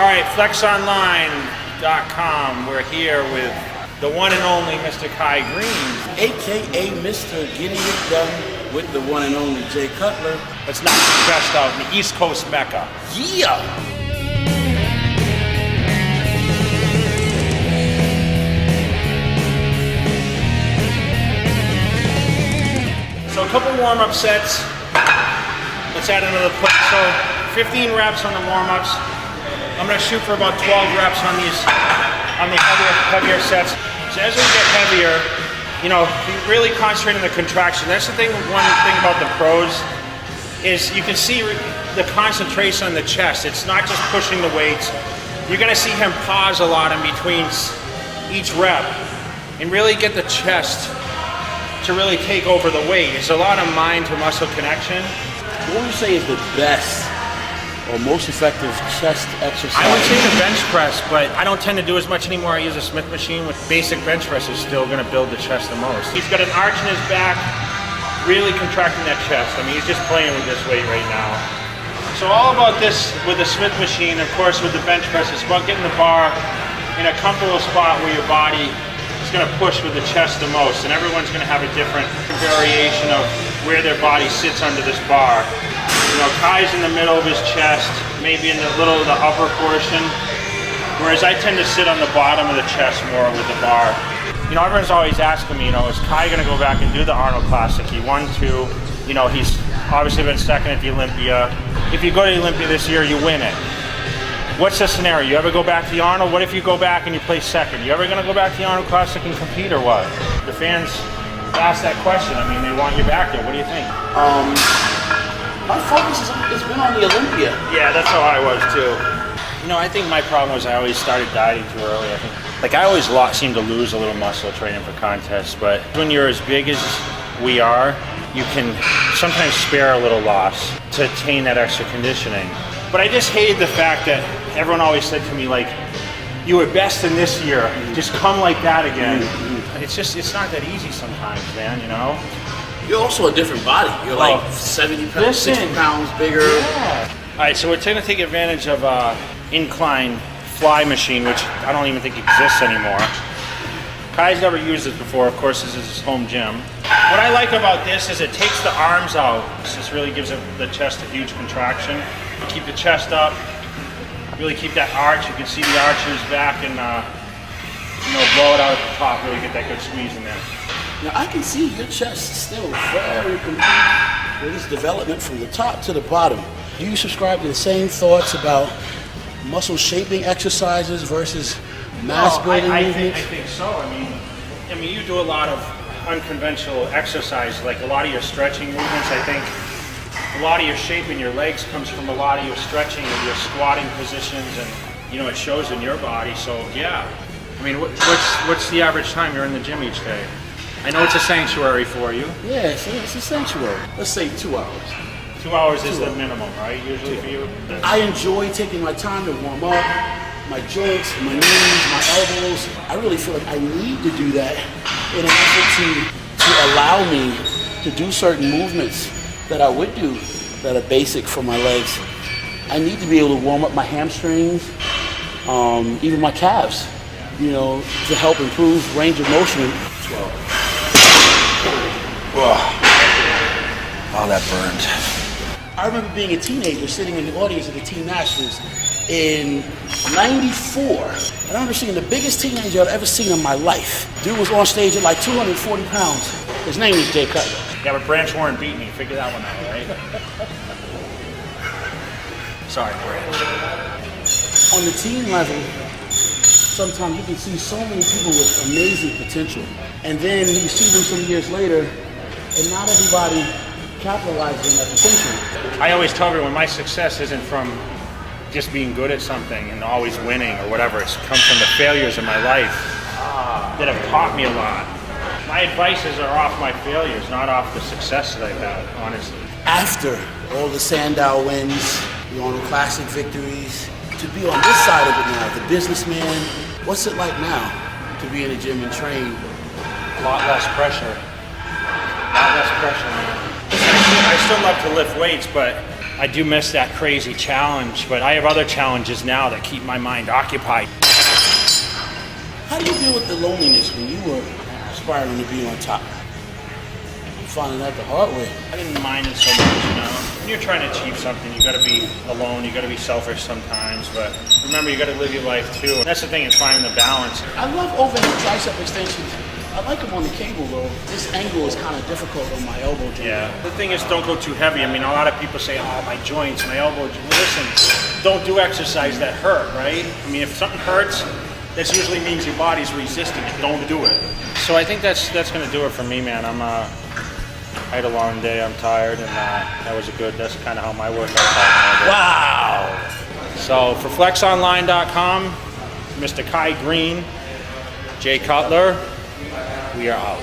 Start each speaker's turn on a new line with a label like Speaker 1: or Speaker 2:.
Speaker 1: right, flexonline.com. We're here with the one and only Mr. Kai Greene,
Speaker 2: AKA Mr. Getting It Done with the one and only Jay Cutler.
Speaker 1: let's knock some chest out in the East Coast Mecca.
Speaker 2: Yeah!
Speaker 1: So a couple warm-up sets. Let's add another plate. So 15 reps on the warm-ups. I'm gonna shoot for about 12 reps on these, on the heavier sets. So as we get heavier, you know, you really concentrate on the contraction. That's the thing, one thing about the pros is you can see the concentration on the chest. It's not just pushing the weights. You're gonna see him pause a lot in between each rep and really get the chest to really take over the weight. It's a lot of mind to muscle connection.
Speaker 2: What would you say is the best or most effective chest exercise?
Speaker 1: I would say the bench press, but I don't tend to do as much anymore. I use a Smith machine. With basic bench press is still gonna build the chest the most. He's got an arch in his back, really contracting that chest. I mean, he's just playing with this weight right now. So all about this with the Smith machine, of course, with the bench press, it's about getting the bar in a comfortable spot where your body is gonna push with the chest the most, and everyone's gonna have a different variation of where their body sits under this bar. You know, Kai's in the middle of his chest, maybe in the little of the upper portion, whereas I tend to sit on the bottom of the chest more with the bar. You know, everyone's always asking me, you know, is Kai gonna go back and do the Arnold Classic? He won 2, you know, he's obviously been second at the Olympia. If you go to the Olympia this year, you win it. What's the scenario? You ever go back to the Arnold? What if you go back and you place second? You ever gonna go back to the Arnold Classic and compete or what? The fans ask that question. I mean, they want you back there. What do you think?
Speaker 2: My focus has been on the Olympia.
Speaker 1: Yeah, that's how I was too. You know, I think my problem was I always started dieting too early. I think, like, I always seem to lose a little muscle training for contests, but when you're as big as we are, you can sometimes spare a little loss to attain that extra conditioning. But I just hated the fact that everyone always said to me, like, you were best in this year, just come like that again. It's not that easy sometimes, man, you know?
Speaker 2: You're also a different body. You're like 70 pounds, 60 pounds bigger.
Speaker 1: Yeah. All right, so we're going to take advantage of incline fly machine, which I don't even think exists anymore. Kai's never used this before. Of course, this is his home gym. What I like about this is it takes the arms out. This really gives the chest a huge contraction. Keep the chest up, really keep that arch. You can see the arch in his back, and you know, blow it out at the top, really get that good squeeze in there.
Speaker 2: Now I can see your chest still very complete with its development from the top to the bottom. Do you subscribe to the same thoughts about muscle shaping exercises versus mass building movements?
Speaker 1: I think so. I mean, you do a lot of unconventional exercise, like a lot of your stretching movements. I think a lot of your shape in your legs comes from a lot of your stretching and your squatting positions, and you know, it shows in your body. So yeah, I mean, what's the average time you're in the gym each day? I know it's a sanctuary for you.
Speaker 2: Yeah, it's a sanctuary. Let's say 2 hours.
Speaker 1: 2 hours is the minimum, right? Usually for you.
Speaker 2: I enjoy taking my time to warm up, my joints, my knees, my elbows. I really feel like I need to do that in an effort to allow me to do certain movements that I would do that are basic for my legs. I need to be able to warm up my hamstrings, even my calves, you know, to help improve range of motion.
Speaker 1: Oh, that burned.
Speaker 2: I remember being a teenager sitting in the audience at the Teen Nationals in '94. And I remember seeing the biggest teenager I'd ever seen in my life. Dude was on stage at like 240 pounds. His name was Jay Cutler.
Speaker 1: Yeah, but Branch Warren beat me. Figure that one out, right? Sorry, Branch.
Speaker 2: On the teen level, sometimes you can see so many people with amazing potential. And then you see them some years later, and not everybody capitalizes on that potential.
Speaker 1: I always tell everyone my success isn't from just being good at something and always winning or whatever. It's come from the failures in my life that have taught me a lot. My advices are off my failures, not off the success that I've had, honestly.
Speaker 2: After all the Sandow wins, the Arnold Classic victories, to be on this side of it now, the businessman, what's it like now to be in a gym and train?
Speaker 1: A lot less pressure. A lot less pressure, man. I still love to lift weights, but I do miss that crazy challenge, but I have other challenges now that keep my mind occupied.
Speaker 2: How do you deal with the loneliness when you were aspiring to be on top? I'm finding that the hard way.
Speaker 1: I didn't mind it so much, you know. When you're trying to achieve something, you got to be alone, you got to be selfish sometimes, but remember, you got to live your life too. And that's the thing, is finding the balance.
Speaker 2: I love overhead tricep extensions. I like them on the cable though. This angle is kind of difficult on my elbow joint.
Speaker 1: Yeah. The thing is, don't go too heavy. I mean, a lot of people say, oh, my joints, my elbow. Listen, don't do exercise that hurt, right? I mean, if something hurts, this usually means your body's resisting it. Don't do it. So I think that's going to do it for me, man. I had a long day. I'm tired, and that's kind of how my workout started.
Speaker 2: Wow.
Speaker 1: So for flexonline.com, Mr. Kai Greene, Jay Cutler, we are out.